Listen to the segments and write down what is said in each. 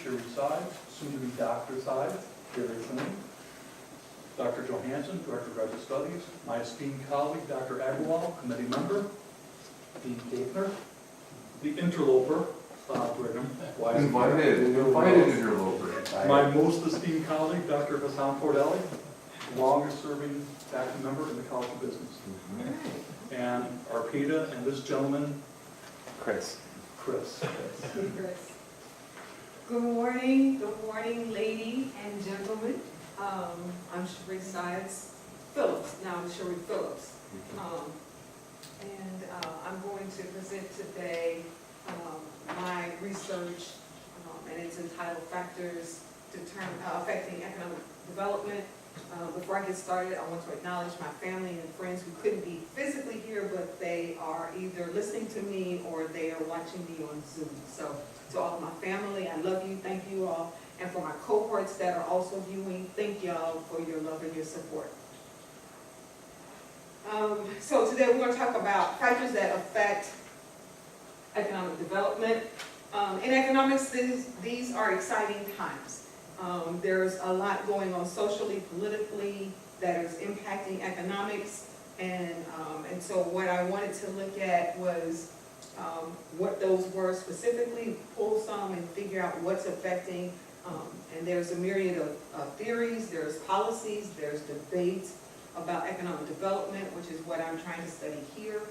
Cheri Sides, soon to be Dr. Sides, Cheri Sides. Dr. Johansson, Director of Graduate Studies. My esteemed colleague, Dr. Agrawal, committee member. Dean Gaitner, the interloper, Brigham. Invited interloper. My most esteemed colleague, Dr. Hassan Fordelli, longest serving faculty member in the College of Business. And Arpita and this gentleman, Chris. Chris. Good morning, ladies and gentlemen. I'm Cheri Sides Phillips. Now I'm Cheri Phillips. I'm going to present today my research, and it's entitled Factors Affecting Economic Development. Before I get started, I want to acknowledge my family and friends who couldn't be physically here, but they are either listening to me or they are watching me on Zoom. So to all of my family, I love you, thank you all. And for my cohorts that are also viewing, thank y'all for your love and your support. So today we're going to talk about factors that affect economic development. In economics, these are exciting times. There's a lot going on socially, politically, that is impacting economics. And so what I wanted to look at was what those were specifically, pull some and figure out what's affecting. And there's a myriad of theories, there's policies, there's debates about economic development, which is what I'm trying to study here.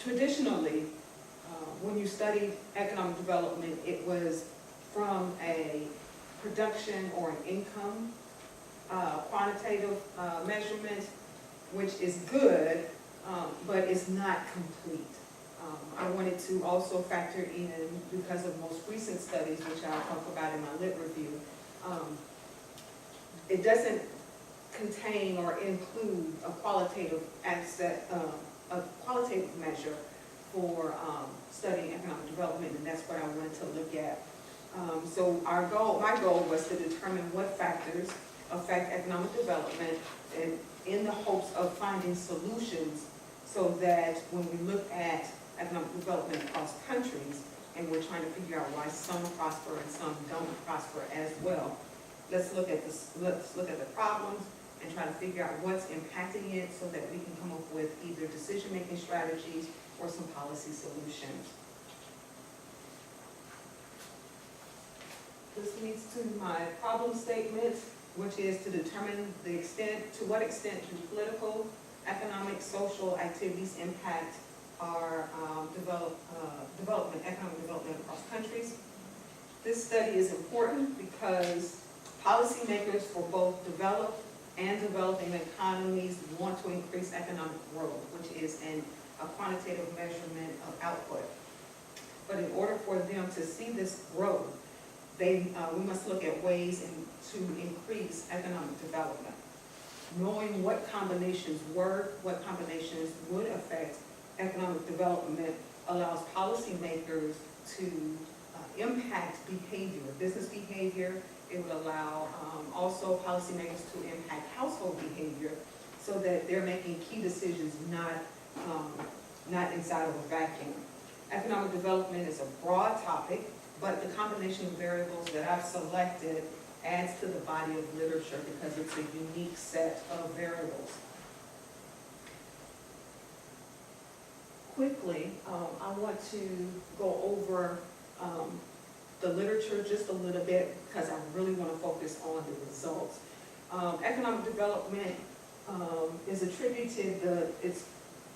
Traditionally, when you studied economic development, it was from a production or an income quantitative measurement, which is good, but it's not complete. I wanted to also factor in, because of most recent studies, which I'll talk about in my lit review, it doesn't contain or include a qualitative measure for studying economic development, and that's what I wanted to look at. So my goal was to determine what factors affect economic development, and in the hopes of finding solutions so that when we look at economic development across countries and we're trying to figure out why some prosper and some don't prosper as well, let's look at the problems and try to figure out what's impacting it so that we can come up with either decision-making strategies or some policy solutions. This leads to my problem statement, which is to determine to what extent do political, economic, social activities impact our economic development across countries. This study is important because policymakers for both developed and developing economies want to increase economic growth, which is a quantitative measurement of output. But in order for them to see this growth, we must look at ways to increase economic development. Knowing what combinations work, what combinations would affect economic development allows policymakers to impact behavior, business behavior. It would allow also policymakers to impact household behavior so that they're making key decisions not inside of a vacuum. Economic development is a broad topic, but the combination of variables that I've selected adds to the body of literature because it's a unique set of variables. Quickly, I want to go over the literature just a little bit because I really want to focus on the results. Economic development is attributed, its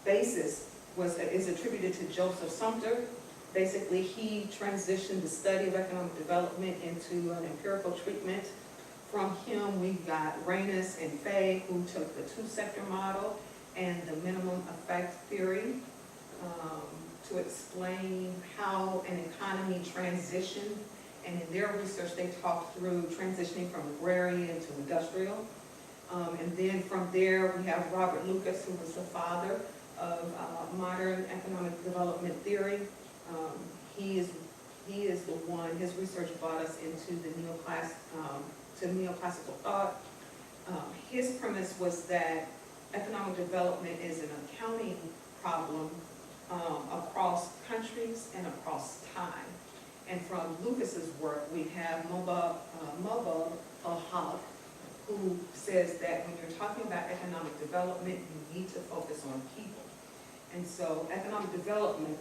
basis is attributed to Joseph Sumter. Basically, he transitioned the study of economic development into an empirical treatment. From him, we've got Reynes and Fay, who took the two-sector model and the minimum effect theory to explain how an economy transitioned. And in their research, they talked through transitioning from agrarian to industrial. And then from there, we have Robert Lucas, who was the father of modern economic development theory. He is the one, his research brought us into the neoclassical thought. His premise was that economic development is an accounting problem across countries and across time. And from Lucas's work, we have Mubah al-Haq, who says that when you're talking about economic development, you need to focus on people. And so economic development,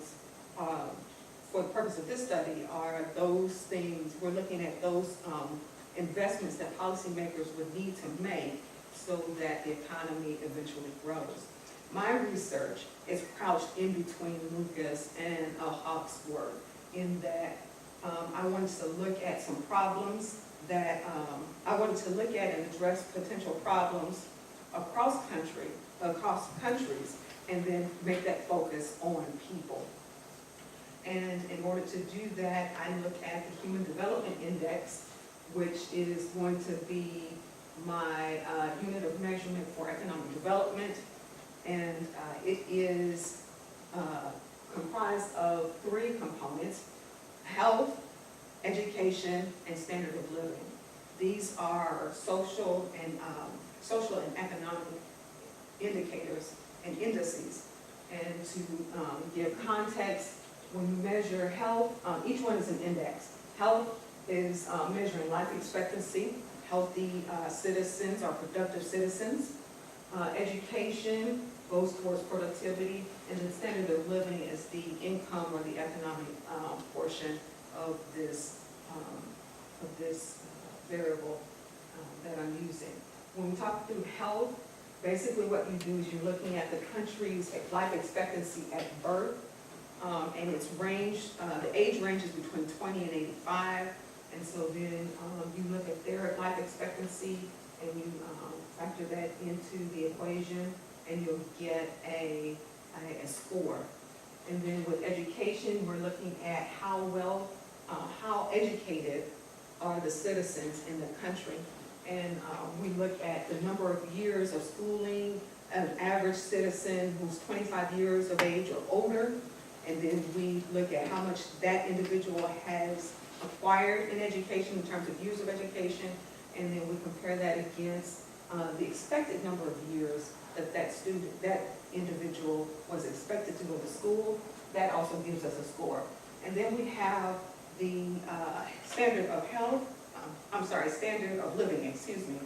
for the purpose of this study, are those things, we're looking at those investments that policymakers would need to make so that the economy eventually grows. My research is crouched in between Lucas and al-Haq's work, in that I wanted to look at some problems that I wanted to look at and address potential problems across countries, and then make that focus on people. And in order to do that, I look at the Human Development Index, which is going to be my unit of measurement for economic development. And it is comprised of 3 components: health, education, and standard of living. These are social and economic indicators and indices. And to give context, when you measure health, each one is an index. Health is measuring life expectancy. Healthy citizens are productive citizens. Education goes towards productivity, and the standard of living is the income or the economic portion of this variable that I'm using. When we talk through health, basically what you do is you're looking at the country's life expectancy at birth, and its range, the age range is between 20 and 85, and so then you look at their life expectancy and you factor that into the equation, and you'll get a score. And then with education, we're looking at how educated are the citizens in the country. And we look at the number of years of schooling, an average citizen who's 25 years of age or older, and then we look at how much that individual has acquired in education in terms of years of education, and then we compare that against the expected number of years that individual was expected to go to school. That also gives us a score. And then we have the standard of living, excuse me.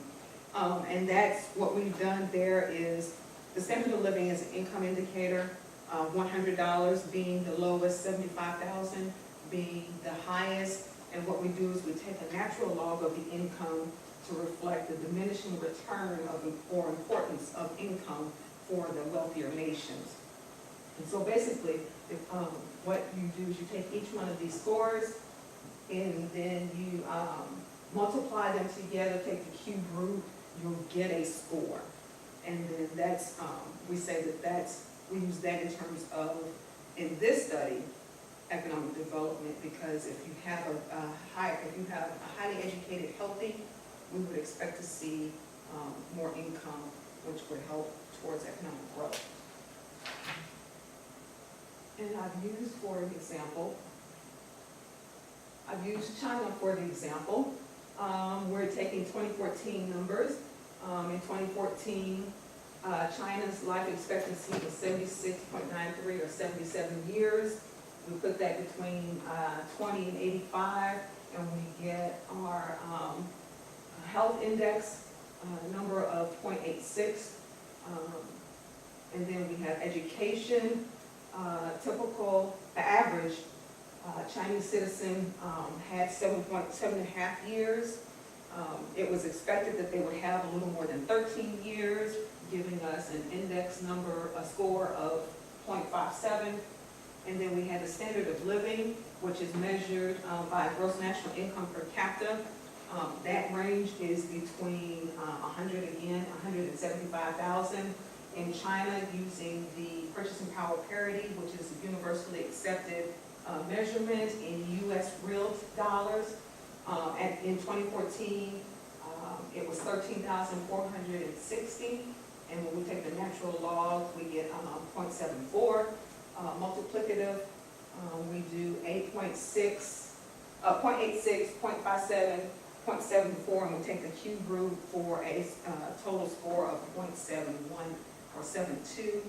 And that's what we've done there is the standard of living is an income indicator, $100 being the lowest, $75,000 being the highest. And what we do is we take a natural log of the income to reflect the diminishing return or importance of income for the wealthier nations. And so basically, what you do is you take each one of these scores and then you multiply them together, take the cube root, you'll get a score. And then that's, we say we use that in terms of, in this study, economic development, because if you have a highly educated, healthy, we would expect to see more income, which would help towards economic growth. And I've used China for the example. We're taking 2014 numbers. In 2014, China's life expectancy was 76.93 or 77 years. We put that between 20 and 85, and we get our health index number of 0.86. And then we have education. Average Chinese citizen had 7.5 years. It was expected that they would have a little more than 13 years, giving us an index number, a score of 0.57. And then we had the standard of living, which is measured by gross national income per capita. That range is between 175,000 in China, using the purchasing power parity, which is a universally accepted measurement in U.S. real dollars. In 2014, it was 13,460, and when we take the natural log, we get 0.74. Multiplicative, we do 0.86, 0.57, 0.74, and we take the cube root for a total score of 0.71 or 72,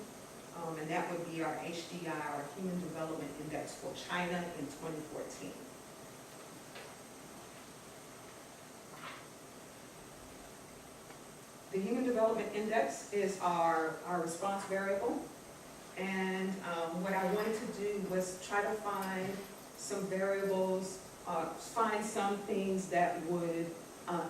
and that would be our HDI, our Human Development Index for China in 2014. The Human Development Index is our response variable. And what I wanted to do was try to find some variables, find some things that would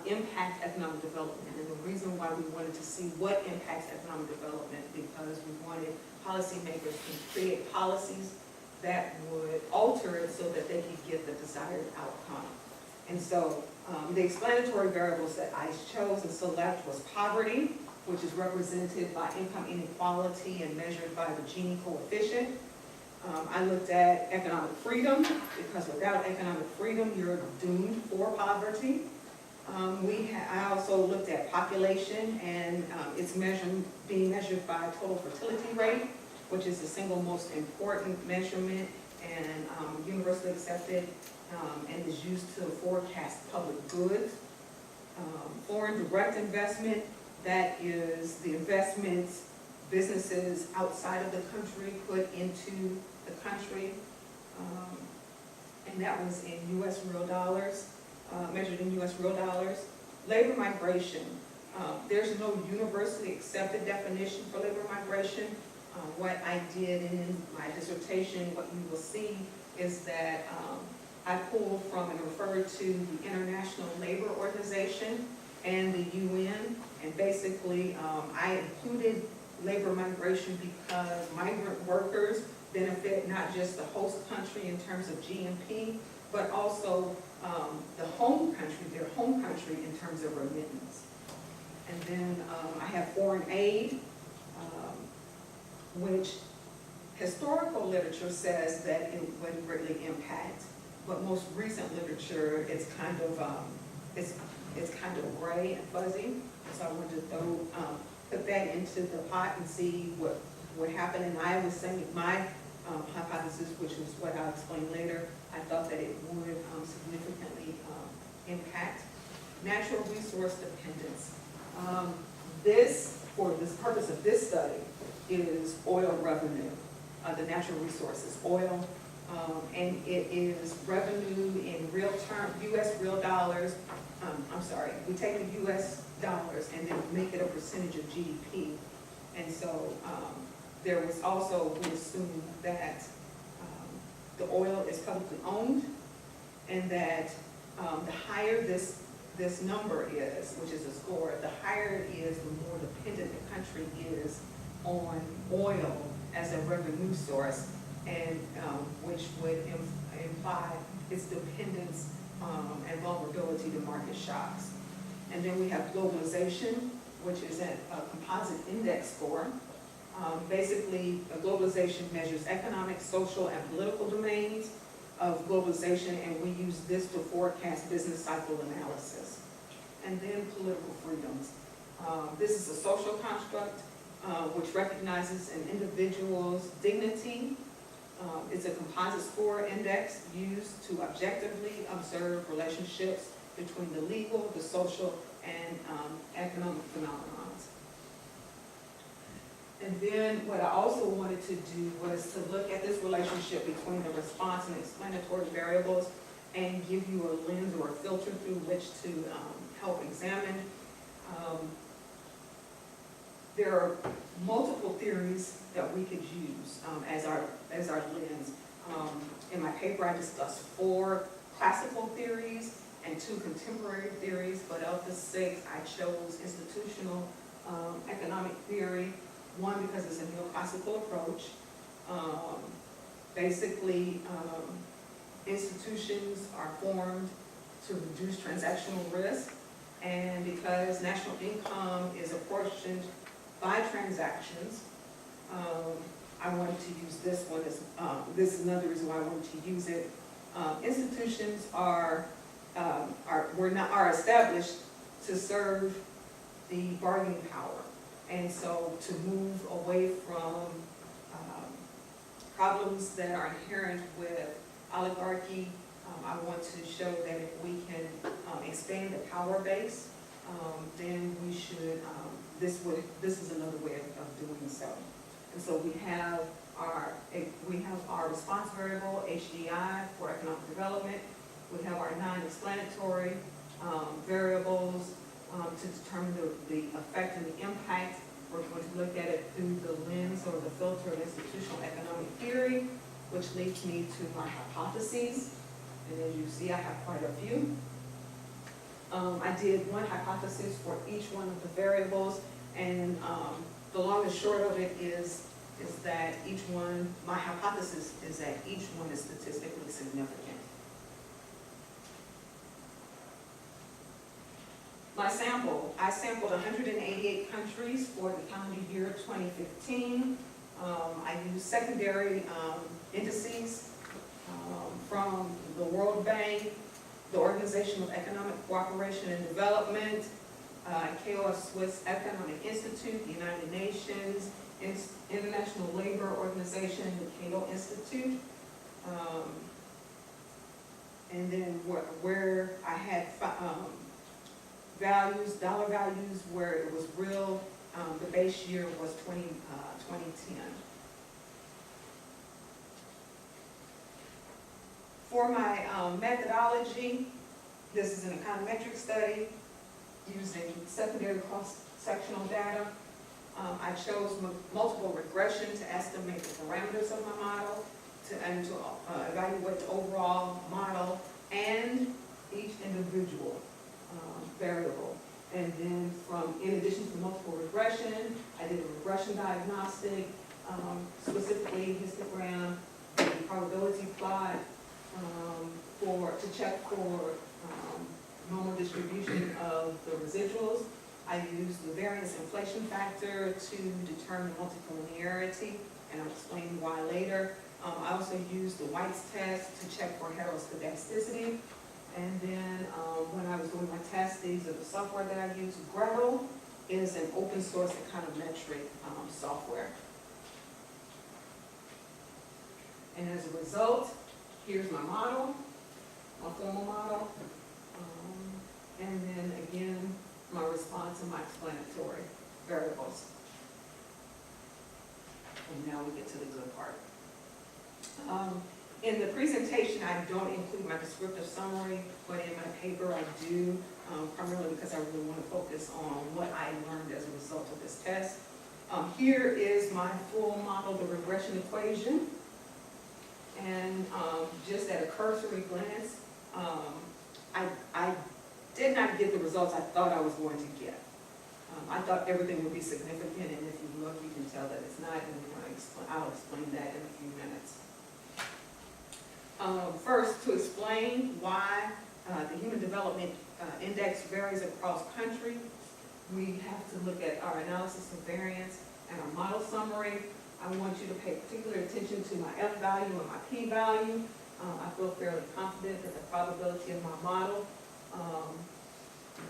impact economic development. And the reason why we wanted to see what impacts economic development, because we wanted policymakers to create policies that would alter it so that they could get the desired outcome. And so the explanatory variables that I chose and select was poverty, which is represented by income inequality and measured by the Gini coefficient. I looked at economic freedom, because without economic freedom, you're doomed for poverty. I also looked at population, and it's being measured by total fertility rate, which is the single most important measurement and universally accepted and is used to forecast public goods. Foreign direct investment, that is the investments businesses outside of the country put into the country, and that was in U.S. real dollars, measured in U.S. real dollars. Labor migration, there's no universally accepted definition for labor migration. What I did in my dissertation, what you will see is that I pulled from and referred to the International Labor Organization and the UN, and basically I included labor migration because migrant workers benefit not just the host country in terms of GNP, but also the home country, their home country in terms of remittance. And then I have foreign aid, which historical literature says that it wouldn't greatly impact, but most recent literature, it's kind of gray and fuzzy. So I wanted to put that into the pot and see what would happen. And I was saying my hypothesis, which is what I'll explain later, I thought that it would significantly impact natural resource dependence. This, for this purpose of this study, is oil revenue, the natural resources, oil, and it is revenue in real term, U.S. real dollars. I'm sorry, we take the U.S. dollars and then make it a percentage of GDP. And so there was also, we assume that the oil is publicly owned, and that the higher this number is, which is a score, the higher it is, the more dependent the country is on oil as a revenue source, and which would imply its dependence and vulnerability to market shocks. And then we have globalization, which is a composite index score. Basically, globalization measures economic, social, and political domains of globalization, and we use this to forecast business cycle analysis. And then political freedoms. This is a social construct which recognizes an individual's dignity. It's a composite score index used to objectively observe relationships between the legal, the social, and economic phenomena. And then what I also wanted to do was to look at this relationship between the response and explanatory variables and give you a lens or a filter through which to help examine. There are multiple theories that we could use as our lens. In my paper, I discussed 4 classical theories and 2 contemporary theories, but of the 6, I chose institutional economic theory. One, because it's a neoclassical approach. Basically, institutions are formed to reduce transactional risk, and because national income is apportioned by transactions, I wanted to use this one. This is another reason why I wanted to use it. Institutions are established to serve the bargaining power. And so to move away from problems that are inherent with oligarchy, I want to show that if we can expand the power base, then we should, this is another way of doing so. And so we have our response variable, HDI, for economic development. We have our non-explanatory variables, to determine the effect and the impact. We're going to look at it through the lens or the filter of institutional economic theory, which leads me to my hypotheses. And as you see, I have quite a few. I did one hypothesis for each one of the variables, and the long and short of it is that each one, my hypothesis is that each one is statistically significant. My sample, I sampled 188 countries for the calendar year 2015. I used secondary indices from the World Bank, the Organization of Economic Cooperation and Development, KOF Swiss Economic Institute, the United Nations, International Labor Organization, the Cato Institute, and then where I had values, dollar values, where it was real, the base year was 2010. For my methodology, this is an econometric study using secondary cross-sectional data. I chose multiple regression to estimate the parameters of my model and to evaluate the overall model and each individual variable. And then in addition to multiple regression, I did a regression diagnostic, specifically histogram, the probability plot, to check for normal distribution of the residuals. I used the variance inflation factor to determine multicollinearity, and I'll explain why later. I also used the White's test to check for heteroscedasticity. And then when I was doing my test, these are the software that I used. Gretel is an open source econometric software. And as a result, here's my model, my formal model. And then again, my response and my explanatory variables. And now we get to the good part. In the presentation, I don't include my descriptive summary, but in my paper I do, primarily because I really want to focus on what I learned as a result of this test. Here is my full model, the regression equation. And just at a cursory glance, I did not get the results I thought I was going to get. I thought everything would be significant, and if you look, you can tell that it's not, and I'll explain that in a few minutes. First, to explain why the Human Development Index varies across country, we have to look at our analysis of variance and our model summary. I want you to pay particular attention to my F value and my P value. I feel fairly confident that the probability of my model,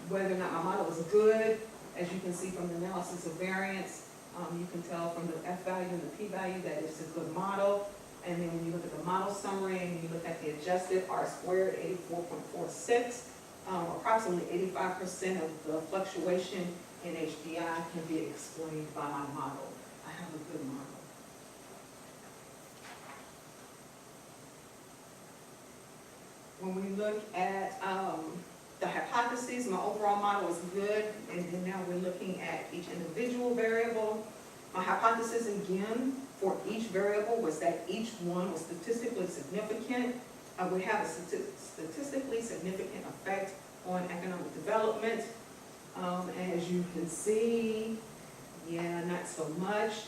whether or not my model is good, as you can see from the analysis of variance, you can tell from the F value and the P value that it's a good model. And then when you look at the model summary and you look at the adjusted R squared, 84.46, approximately 85% of the fluctuation in HDI can be explained by my model. I have a good model. When we look at the hypotheses, my overall model is good, and then now we're looking at each individual variable. My hypothesis, again, for each variable was that each one was statistically significant, would have a statistically significant effect on economic development. As you can see, yeah, not so much.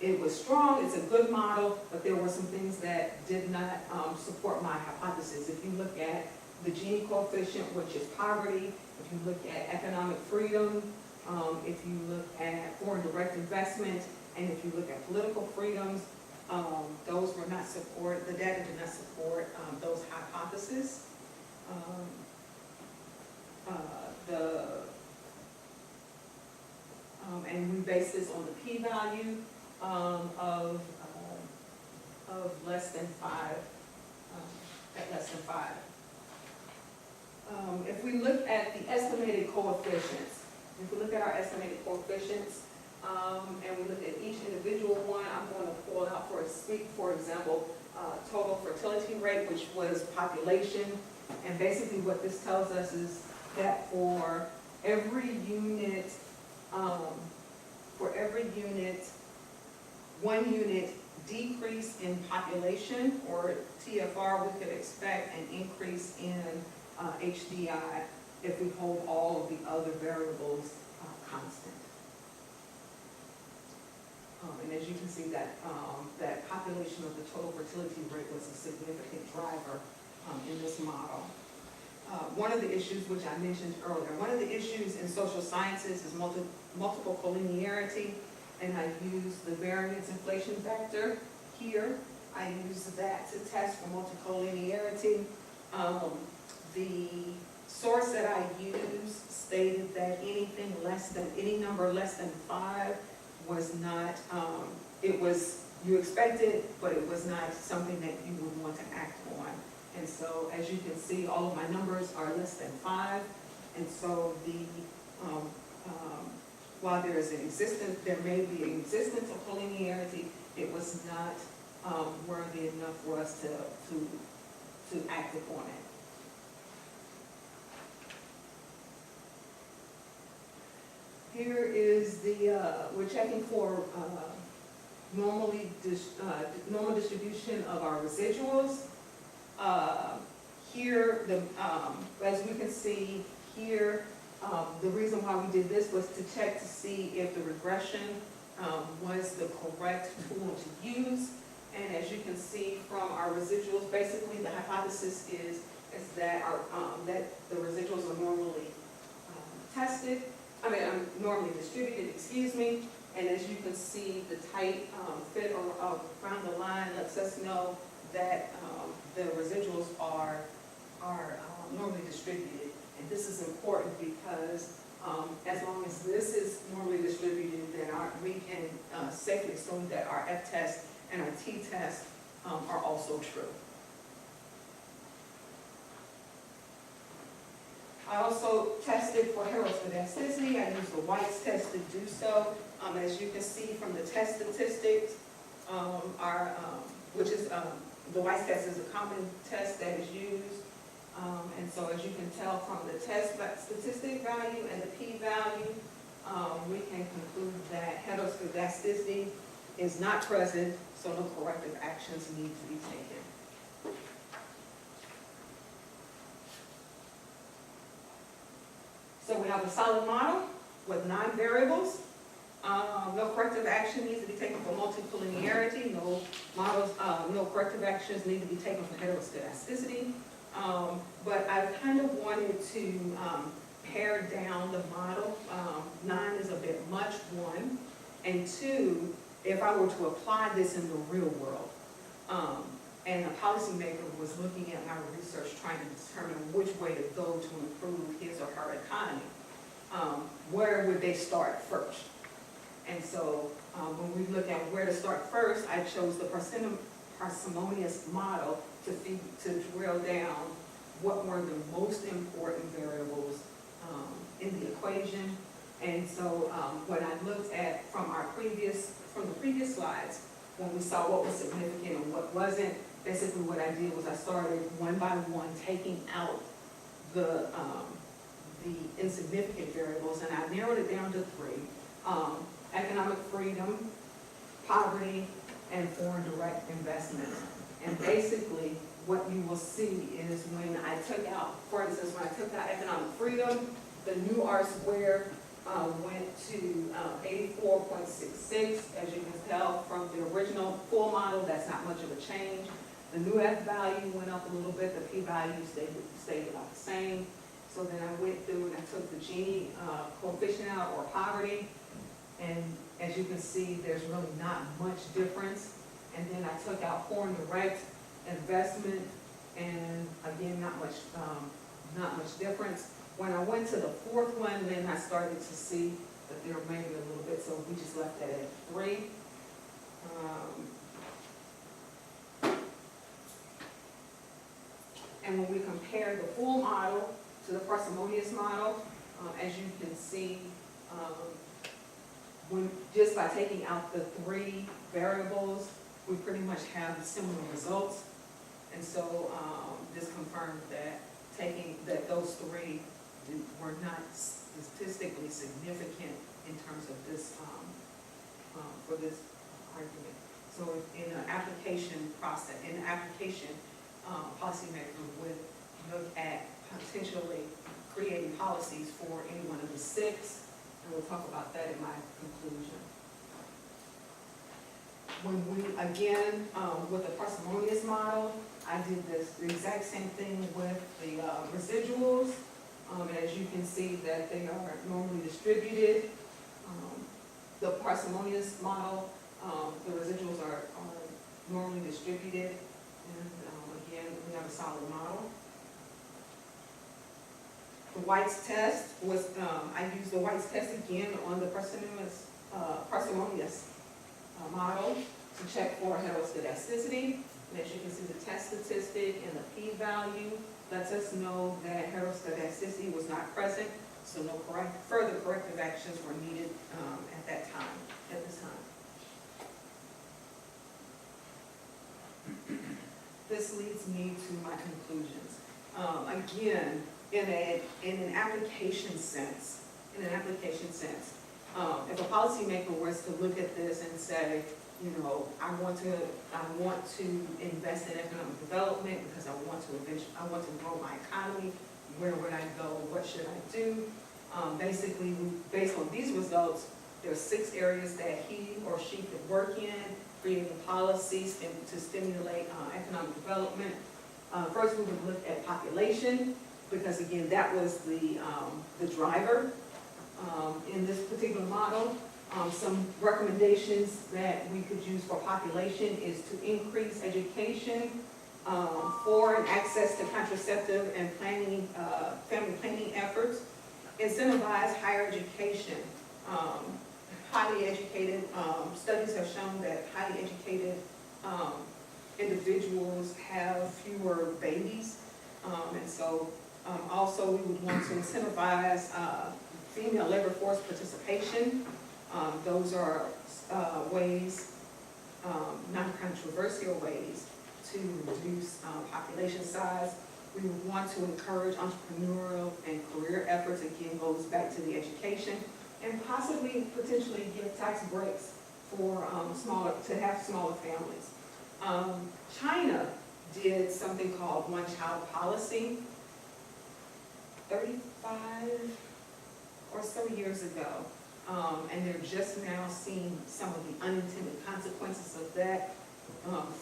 It was strong, it's a good model, but there were some things that did not support my hypothesis. If you look at the Gini coefficient, which is poverty, if you look at economic freedom, if you look at foreign direct investment, and if you look at political freedoms, those were not support, the data did not support those hypotheses. And we base this on the p-value of less than 5, at less than 5. If we look at the estimated coefficients, if we look at our estimated coefficients, and we look at each individual one, I'm going to pull out for example, total fertility rate, which was population. And basically what this tells us is that for every unit, for every unit, 1 unit decrease in population, or TFR, we could expect an increase in HDI if we hold all of the other variables constant. And as you can see, that that population of the total fertility rate was a significant driver in this model. One of the issues, which I mentioned earlier, one of the issues in social sciences is multiple collinearity, and I use the variance inflation factor here. I use that to test for multicollinearity. The source that I used stated that any number less than 5 was not, you expected, but it was not something that you would want to act on. And so, as you can see, all of my numbers are less than 5, and so while there may be an existence of collinearity, it was not worthy enough for us to act upon it. Here is we're checking for normal distribution of our residuals. Here, as we can see here, the reason why we did this was to check to see if the regression was the correct tool to use. And as you can see from our residuals, basically the hypothesis is that that the residuals are normally normally distributed, and as you can see, the tight fit around the line lets us know that the residuals are normally distributed. And this is important because as long as this is normally distributed, then we can safely assume that our F-test and our T-test are also true. I also tested for heteroscedasticity. I used the White's test to do so. As you can see from the test statistics, the White's test is a common test that is used. And so as you can tell from the test statistic value and the p-value, we can conclude that heteroscedasticity is not present, so no corrective actions need to be taken. So we have a solid model with 9 variables. No corrective action needs to be taken for multicollinearity. No corrective actions need to be taken for heteroscedasticity. But I kind of wanted to pare down the model. 9 is a bit much, 1. And 2, if I were to apply this in the real world, and a policymaker was looking at my research trying to determine which way to go to improve his or her economy, where would they start first? And so when we look at where to start first, I chose the parsimonious model to drill down what were the most important variables in the equation. And so when I looked at from the previous slides, when we saw what was significant and what wasn't, basically what I did was I started one by one taking out the insignificant variables, and I narrowed it down to 3. Economic freedom, poverty, and foreign direct investment. And basically what you will see is when I took out, for instance, when I took out economic freedom, the new R-squared went to 84.66. As you can tell from the original full model, that's not much of a change. The new F value went up a little bit, the P value stayed about the same. So then I went through and I took the Gini coefficient out, or poverty, and as you can see, there's really not much difference. And then I took out foreign direct investment, and again, not much difference. When I went to the 4th one, then I started to see that there may be a little bit, so we just left that at 3. And when we compare the full model to the parsimonious model, as you can see, just by taking out the 3 variables, we pretty much have similar results. And so this confirmed that those 3 were not statistically significant in terms of this, for this argument. So in an application process, policymaker would look at potentially creating policies for any one of the six, and we'll talk about that in my conclusion. When we, again, with the parsimonious model, I did the exact same thing with the residuals. As you can see that they are normally distributed. The parsimonious model, the residuals are normally distributed, and again, we have a solid model. The White's test was, I used the White's test again on the parsimonious model to check for heteroscedasticity. And as you can see, the test statistic and the p-value lets us know that heteroscedasticity was not present, so no further corrective actions were needed at this time. This leads me to my conclusions. Again, in an application sense, if a policymaker was to look at this and say, you know, I want to invest in economic development because I want to grow my economy. Where would I go? What should I do? Basically, based on these results, there are 6 areas that he or she could work in, creating policies to stimulate economic development. First, we would look at population, because again, that was the driver in this particular model. Some recommendations that we could use for population is to increase education for and access to contraceptive and planning, family planning efforts, incentivize higher education. Highly educated, studies have shown that highly educated individuals have fewer babies, and so also we would want to incentivize female labor force participation. Those are ways, non-controversial ways to reduce population size. We would want to encourage entrepreneurial and career efforts, again goes back to the education, and possibly potentially give tax breaks for smaller families. China did something called one-child policy 35 or so years ago. And they're just now seeing some of the unintended consequences of that.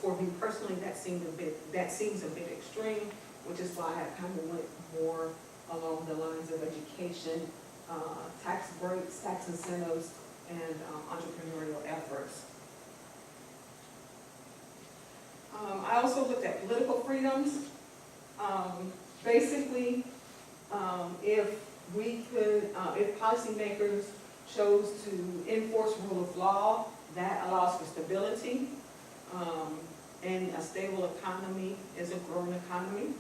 For me personally, that seems a bit extreme, which is why I kind of went more along the lines of education, tax breaks, tax incentives, and entrepreneurial efforts. I also looked at political freedoms. Basically, if policymakers chose to enforce rule of law, that allows for stability, and a stable economy is a growing economy.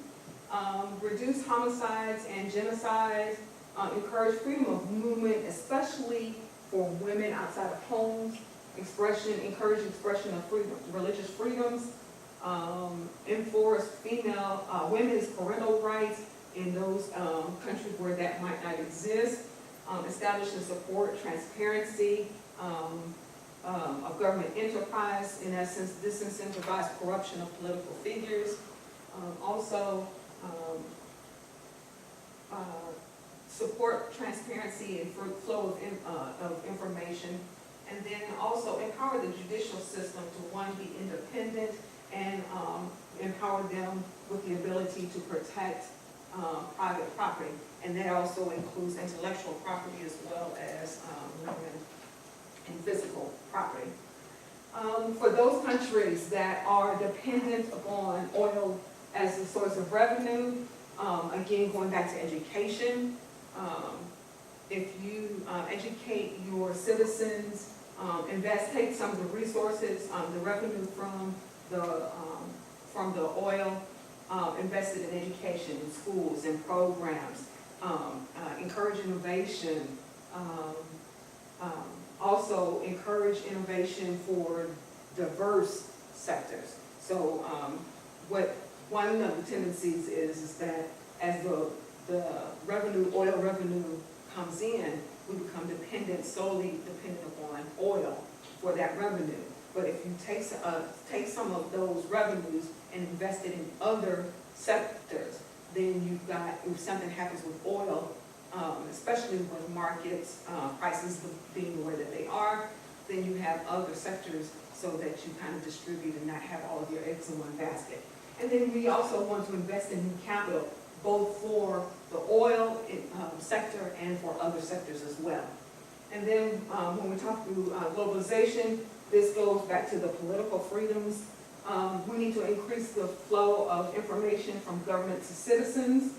Reduce homicides and genocides, encourage freedom of movement, especially for women outside of homes, encourage expression of religious freedoms, enforce women's parental rights in those countries where that might not exist, establish and support transparency of government enterprise, in essence, disincentivize corruption of political figures, also support transparency and flow of information, and then also empower the judicial system to, one, be independent and empower them with the ability to protect private property. And that also includes intellectual property as well as and physical property. For those countries that are dependent upon oil as a source of revenue, again, going back to education, if you educate your citizens, take some of the resources, the revenue from the oil, invested in education, in schools, in programs, encourage innovation, also encourage innovation for diverse sectors. So one of the tendencies is that as the the revenue, oil revenue comes in, we become solely dependent upon oil for that revenue. But if you take some of those revenues and invest it in other sectors, then you've got, if something happens with oil, especially with markets, prices being the way that they are, then you have other sectors so that you kind of distribute and not have all of your eggs in one basket. And then we also want to invest in new capital, both for the oil sector and for other sectors as well. And then when we talk through globalization, this goes back to the political freedoms. We need to increase the flow of information from government to citizens,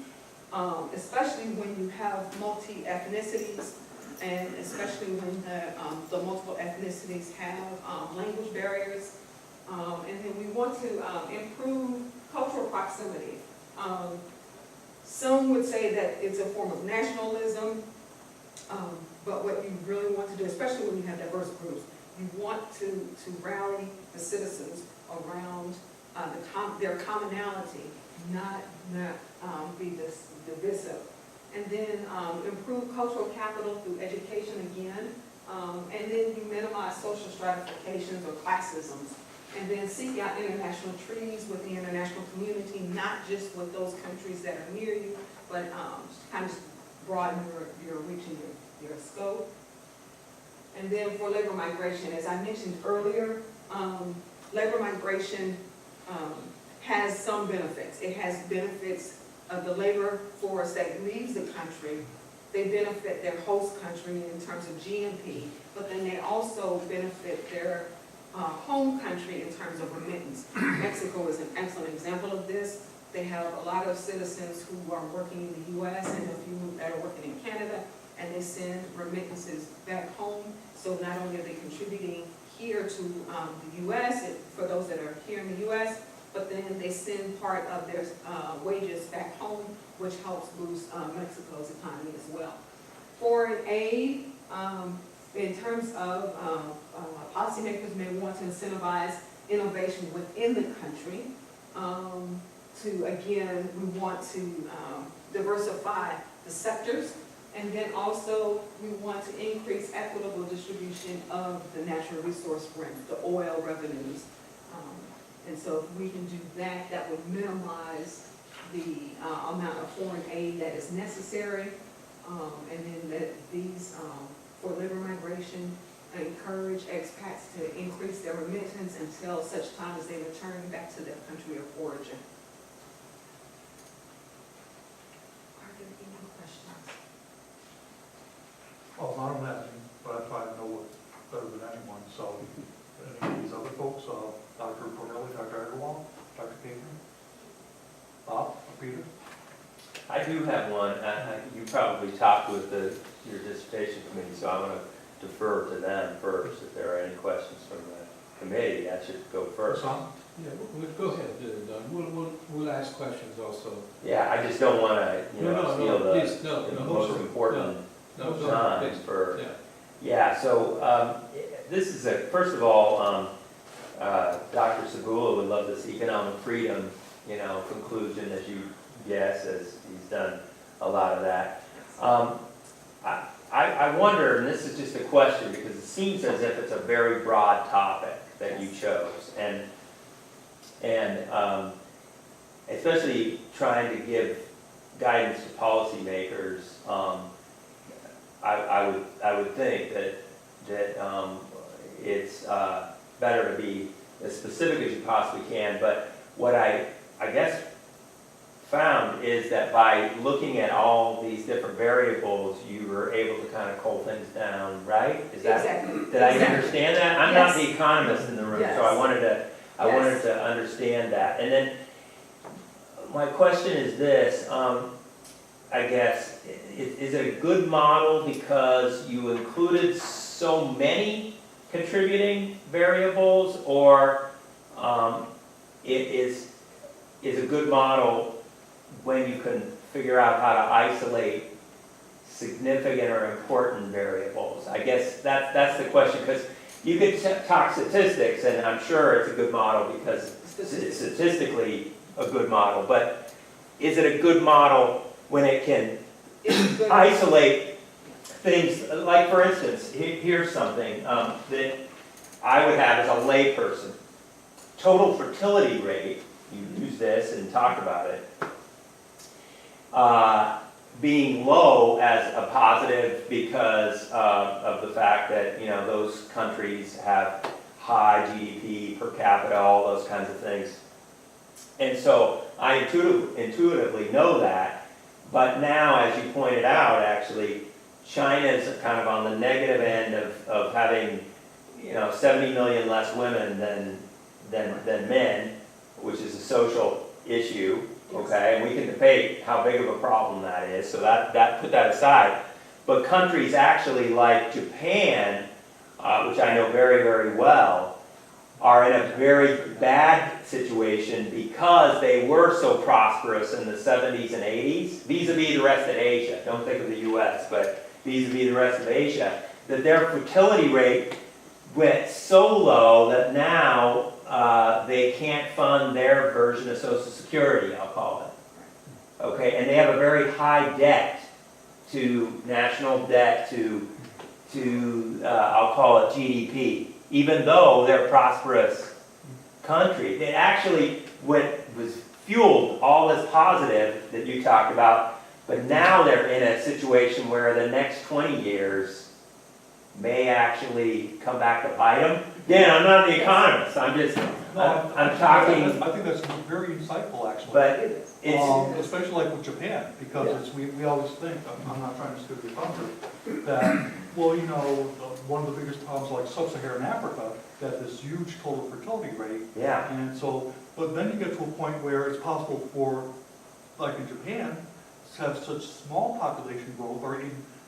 especially when you have multi-ethnicities, and especially when the multiple ethnicities have language barriers. And then we want to improve cultural proximity. Some would say that it's a form of nationalism, but what you really want to do, especially when you have diverse groups, you want to rally the citizens around their commonality, not be divisive. And then improve cultural capital through education again, and then you minimize social stratifications or classisms. And then seek out international treaties with the international community, not just with those countries that are near you, but kind of broaden your reach and your scope. And then for labor migration, as I mentioned earlier, labor migration has some benefits. It has benefits of the labor force that leaves the country. They benefit their host country in terms of GNP, but then they also benefit their home country in terms of remittance. Mexico is an excellent example of this. They have a lot of citizens who are working in the U.S. and a few that are working in Canada, and they send remittances back home. So not only are they contributing here to the U.S., for those that are here in the U.S., but then they send part of their wages back home, which helps boost Mexico's economy as well. Foreign aid, in terms of policymakers may want to incentivize innovation within the country. Again, we want to diversify the sectors, and then also we want to increase equitable distribution of the natural resource rent, the oil revenues. And so if we can do that, that would minimize the amount of foreign aid that is necessary, and then that these for labor migration, encourage expats to increase their remittance until such time as they return back to their country of origin. Are there any questions? Well, not imagine, but I try to know it better than anyone, so any of these other folks, Dr. Corneli, Dr. Agarwal, Dr. Kagan, Bob, Peter? I do have one. You probably talked with your dissertation committee, so I want to defer to them first. If there are any questions from the committee, that should go first. Yeah, go ahead, Don. We'll ask questions also. Yeah, I just don't want to, steal the most important time for. Yeah. So this is first of all, Dr. Segula would love this economic freedom, conclusion, as you guess, as he's done a lot of that. I wonder, and this is just a question because it seems as if it's a very broad topic that you chose, and especially trying to give guidance to policymakers. I would think that it's better to be as specific as you possibly can. But what I guess found is that by looking at all these different variables, you were able to kind of cull things down, right? Is that, exactly. Did I understand that? I'm not the economist in the room, so I wanted to understand that. And then my question is this, I guess, is it a good model because you included so many contributing variables, or it is a good model when you can figure out how to isolate significant or important variables? I guess that's the question, because you could talk statistics, and I'm sure it's a good model because it's statistically a good model, but is it a good model when it can It's good. isolate things, like for instance, here's something that I would have as a layperson. Total fertility rate, you use this and talk about it, being low as a positive because of the fact that, you know, those countries have high GDP per capita, all those kinds of things. And so I intuitively know that, but now, as you pointed out, actually, China's kind of on the negative end of having, you know, 70 million less women than men, which is a social issue, okay? And we can debate how big of a problem that is, so that put that aside. But countries actually like Japan, which I know very, very well, are in a very bad situation because they were so prosperous in the 70s and 80s, vis-a-vis the rest of Asia. Don't think of the US, but vis-a-vis the rest of Asia, that their fertility rate went so low that now they can't fund their version of Social Security, I'll call it. Okay, and they have a very high debt to, national debt to I'll call it GDP, even though they're a prosperous country. It actually was fueled all this positive that you talked about, but now they're in a situation where the next 20 years may actually come back to bite them. Again, I'm not the economist, I'm talking, I think that's very insightful, actually. but it's, Especially like with Japan, because we always think, I'm not trying to steal your thunder, that, well, you know, one of the biggest problems like sub-Saharan Africa, that this huge total fertility rate. yeah, And so, but then you get to a point where it's possible for, like in Japan, to have such small population growth, or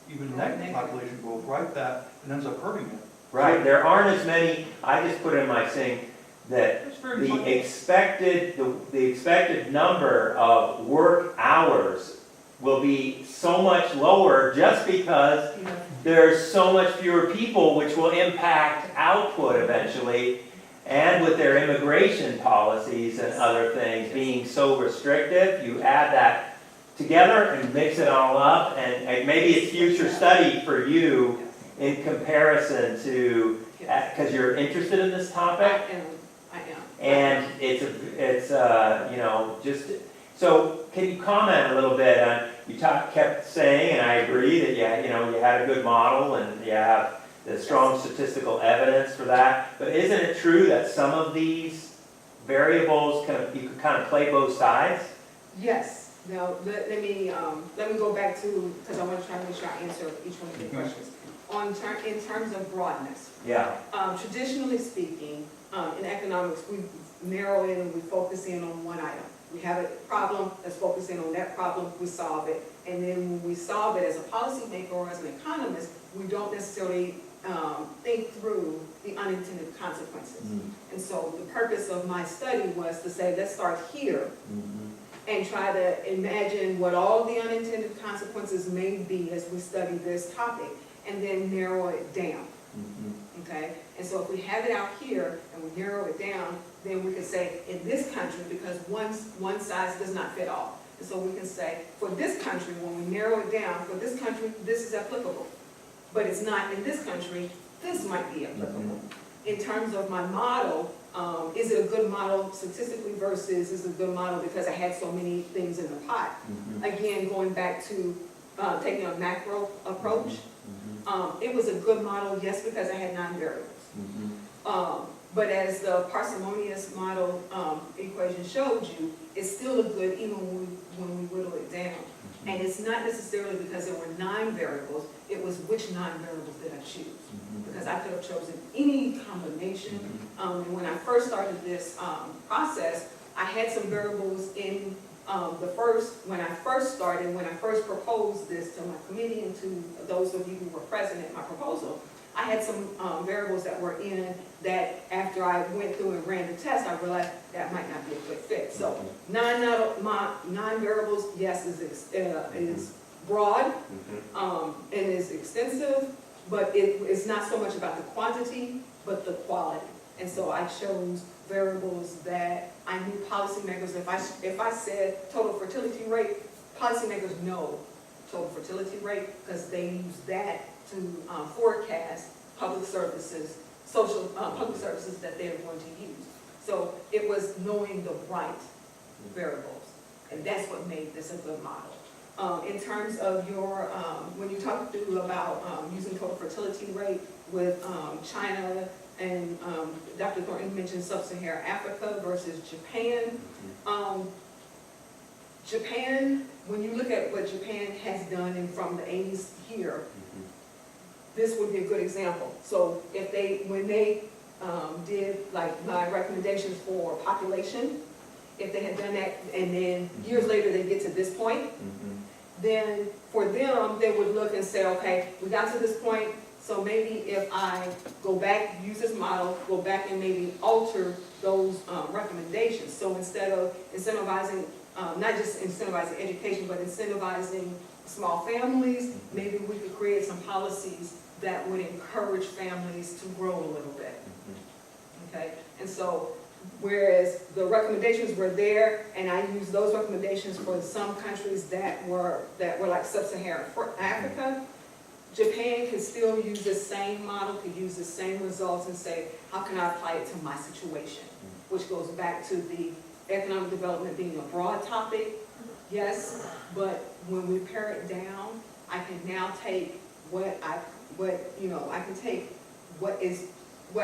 even negative population growth, right, that it ends up hurting it. right, there aren't as many, I just put in my thing that It's very the expected number of work hours will be so much lower just because there's so much fewer people, which will impact output eventually. And with their immigration policies and other things being so restrictive, you add that together and mix it all up, and maybe it's future study for you in comparison to, because you're interested in this topic. I am. And it's you know, just, so can you comment a little bit on, you kept saying, and I agree, that you know, you had a good model and you have the strong statistical evidence for that, but isn't it true that some of these variables, you could kind of play both sides? Yes. Now, let me go back to, because I want to try to make sure I answer each one of your questions. In terms of broadness. Yeah. Traditionally speaking, in economics, we narrow in and we focus in on one item. We have a problem, let's focus in on that problem, we solve it. And then when we solve it as a policymaker or as an economist, we don't necessarily think through the unintended consequences. And so the purpose of my study was to say, let's start here and try to imagine what all the unintended consequences may be as we study this topic, and then narrow it down. Okay? And so if we have it out here and we narrow it down, then we can say in this country, because one size does not fit all. And so we can say, for this country, when we narrow it down, for this country, this is applicable. But it's not in this country, this might be applicable. In terms of my model, is it a good model statistically versus is it a good model because I had so many things in the pot? Again, going back to taking a macro approach, it was a good model, yes, because I had 9 variables. But as the parsimonious model equation showed you, it's still a good even when we whittle it down. And it's not necessarily because there were 9 variables, it was which 9 variables did I choose? Because I could have chosen any combination. And when I first started this process, I had some variables in when I first proposed this to my committee and to those of you who were present at my proposal, I had some variables that were in that after I went through and ran the test, I realized that might not be a good fit. So 9 variables, yes, is broad and is extensive, but it is not so much about the quantity, but the quality. And so I chose variables that I knew policymakers, if I said total fertility rate, policymakers know total fertility rate because they use that to forecast public services, public services that they're going to use. So it was knowing the right variables, and that's what made this a good model. In terms of your, when you talked through about using total fertility rate with China and Dr. Thornton mentioned sub-Saharan Africa versus Japan. Japan, when you look at what Japan has done and from the 80s here, this would be a good example. So if they, when they did like my recommendations for population, if they had done that and then years later they get to this point, then for them, they would look and say, okay, we got to this point, so maybe if I go back, use this model, go back and maybe alter those recommendations. So instead of incentivizing, not just incentivizing education, but incentivizing small families, maybe we could create some policies that would encourage families to grow a little bit. Okay, and so whereas the recommendations were there, and I used those recommendations for some countries that were like sub-Saharan Africa, Japan can still use the same model, could use the same results and say, how can I apply it to my situation? Which goes back to the economic development being a broad topic, yes, but when we pare it down, I can now take I can take what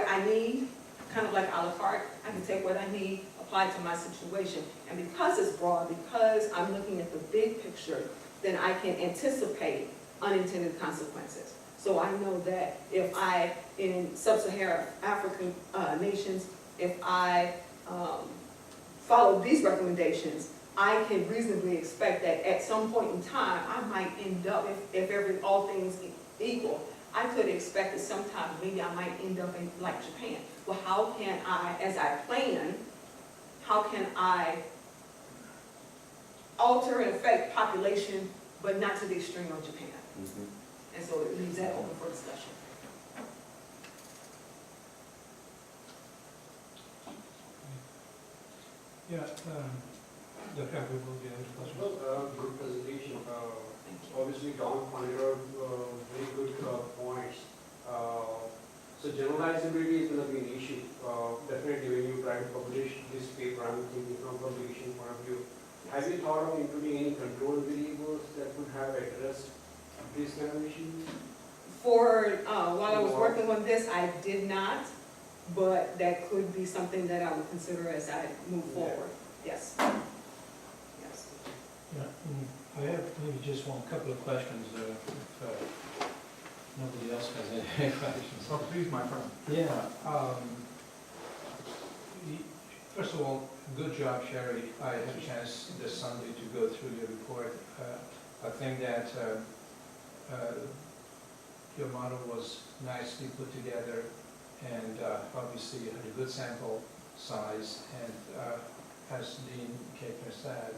I need, kind of like a la carte. I can take what I need, apply it to my situation. And because it's broad, because I'm looking at the big picture, then I can anticipate unintended consequences. So I know that if I, in sub-Saharan African nations, if I follow these recommendations, I can reasonably expect that at some point in time, I might end up, if all things equal, I could expect that sometime maybe I might end up in like Japan. Well, how can I, as I plan, how can I alter and affect population, but not to the extreme of Japan? And so it leaves that open for discussion. Yeah, Dr. Abu will be able to question. Well, good presentation. Thank you. Obviously, Don pointed out very good points. So generalizability is going to be an issue. Definitely when you try to publish this paper, I'm thinking from publication point of view. Have you thought of including any control variables that would have addressed these kind of issues? For, while I was working on this, I did not, but that could be something that I would consider as I move forward. Yes. Yes. Yeah, I have maybe just one couple of questions, if nobody else has any questions. Oh, please, my friend. Yeah, first of all, good job, Cheri. I had a chance this Sunday to go through your report. I think that your model was nicely put together, and obviously you had a good sample size, and as Dean Kaker said,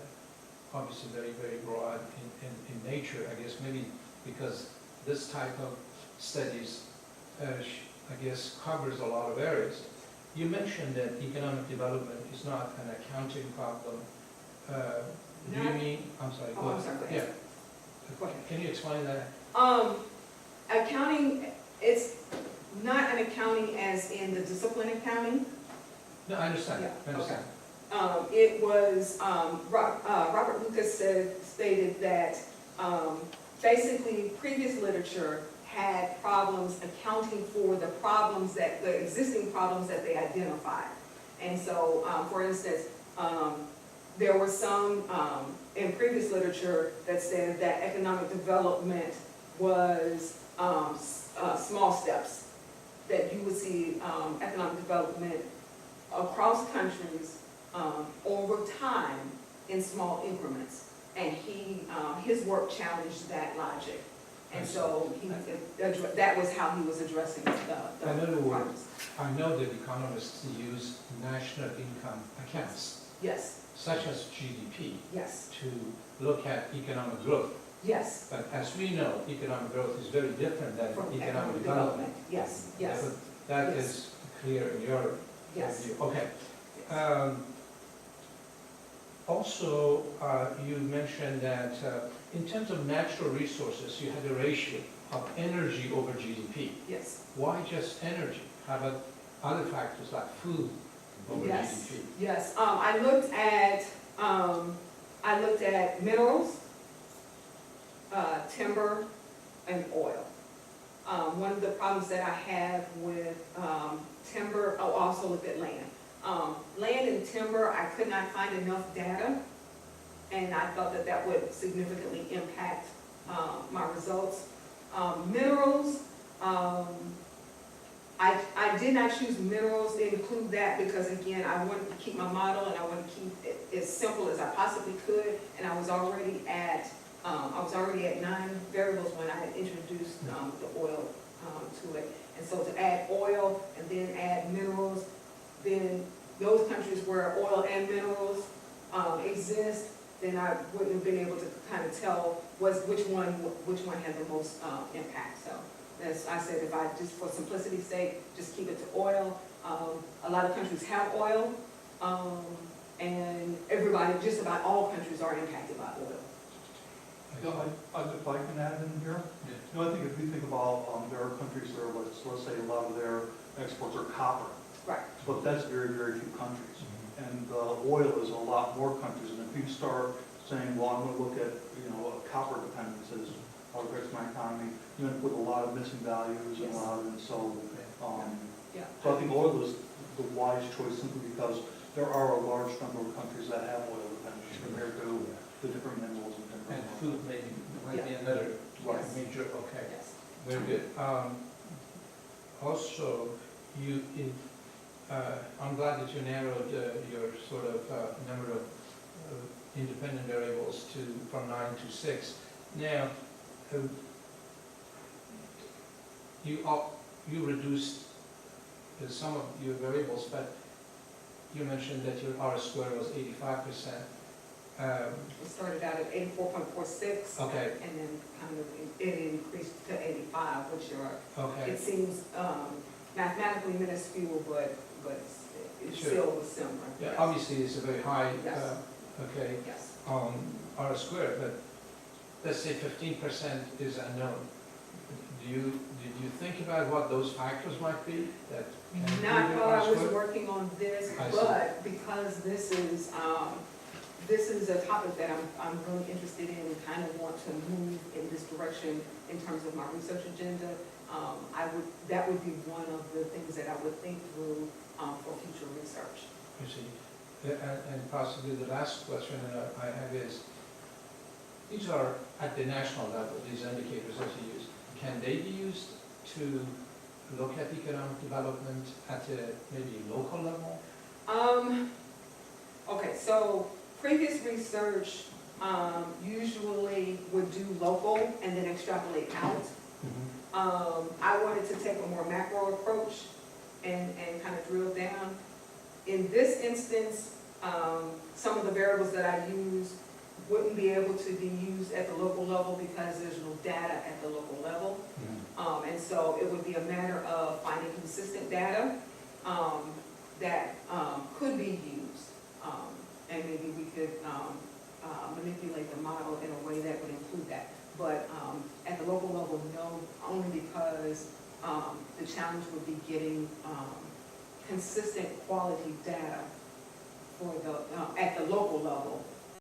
obviously very, very broad in nature, I guess, maybe because this type of studies, I guess, covers a lot of areas. You mentioned that economic development is not an accounting problem. Do you mean, I'm sorry, go I'm ahead. sorry, Yeah. go ahead. Can you explain that? Accounting, it's not an accounting as in the discipline accounting. No, I understand, Yeah, I understand. It was, Robert Lucas stated that basically previous literature had problems accounting for the problems that, the existing problems that they identified. And so, for instance, there were some in previous literature that said that economic development was small steps, that you would see economic development across countries over time in small increments. And his work challenged that logic. And so that was how he was addressing the In other words, problems. I know that economists use national income accounts, Yes, such as GDP, yes, to look at economic growth. yes. But as we know, economic growth is very different than From economic development. Yes, yes, But that Yes. is clear in your yes. view. Okay. Also, you mentioned that in terms of natural resources, you had a ratio of energy over GDP. Yes, Why just energy? How about other factors like food over yes, GDP? yes. I looked at minerals, timber, and oil. One of the problems that I have with timber, also looked at land. Land and timber, I could not find enough data, and I thought that that would significantly impact my results. Minerals, I did not choose minerals to include that because, again, I wanted to keep my model and I wanted to keep it as simple as I possibly could, and I was already at 9 variables when I had introduced the oil to it. And so to add oil and then add minerals, then those countries where oil and minerals exist, then I wouldn't have been able to kind of tell which one had the most impact. So as I said, if I just, for simplicity's sake, just keep it to oil. A lot of countries have oil, and everybody, just about all countries are impacted by oil. If I can add in here, you know, I think if you think about, there are countries that are, let's say a lot of their exports are copper, Right. but that's very, very few countries. And oil is a lot more countries, and if you start saying, well, I'm gonna look at, you know, copper dependence as how it affects my economy, you end up with a lot of missing values and a lot of, and so, Yeah. so I think oil is the wise choice simply because there are a large number of countries that have oil dependence compared to the different minerals and timber. And food maybe, might be another Right. major, okay. Yes. Very good. Also, I'm glad that you narrowed your sort of number of independent variables from 9 to 6. Now, you reduced some of your variables, but you mentioned that your R square was 85%. It started out at 84.46. Okay. And then kind of it increased to 85, which Okay. it seems mathematically minuscule, but it Sure. still was similar. Yeah, Yes. obviously it's a very high, Yes. okay, Yes. R squared, but let's say 15% is unknown. Did you think about what those factors might be that can improve Not your while R I was squared? working on this, I see. but because this is a topic that I'm really interested in and kind of want to move in this direction in terms of my research agenda, that would be one of the things that I would think through for future research. You see, and possibly the last question that I have is, these are at the national level, these indicators that you use. Can they be used to look at economic development at a maybe local level? Okay, so previous research usually would do local and then extrapolate out. I wanted to take a more macro approach and kind of drill down. In this instance, some of the variables that I use wouldn't be able to be used at the local level because there's no data at the local level. And so it would be a matter of finding consistent data that could be used. And maybe we could manipulate the model in a way that would include that. But at the local level, no, only because the challenge would be getting consistent quality data for at the local level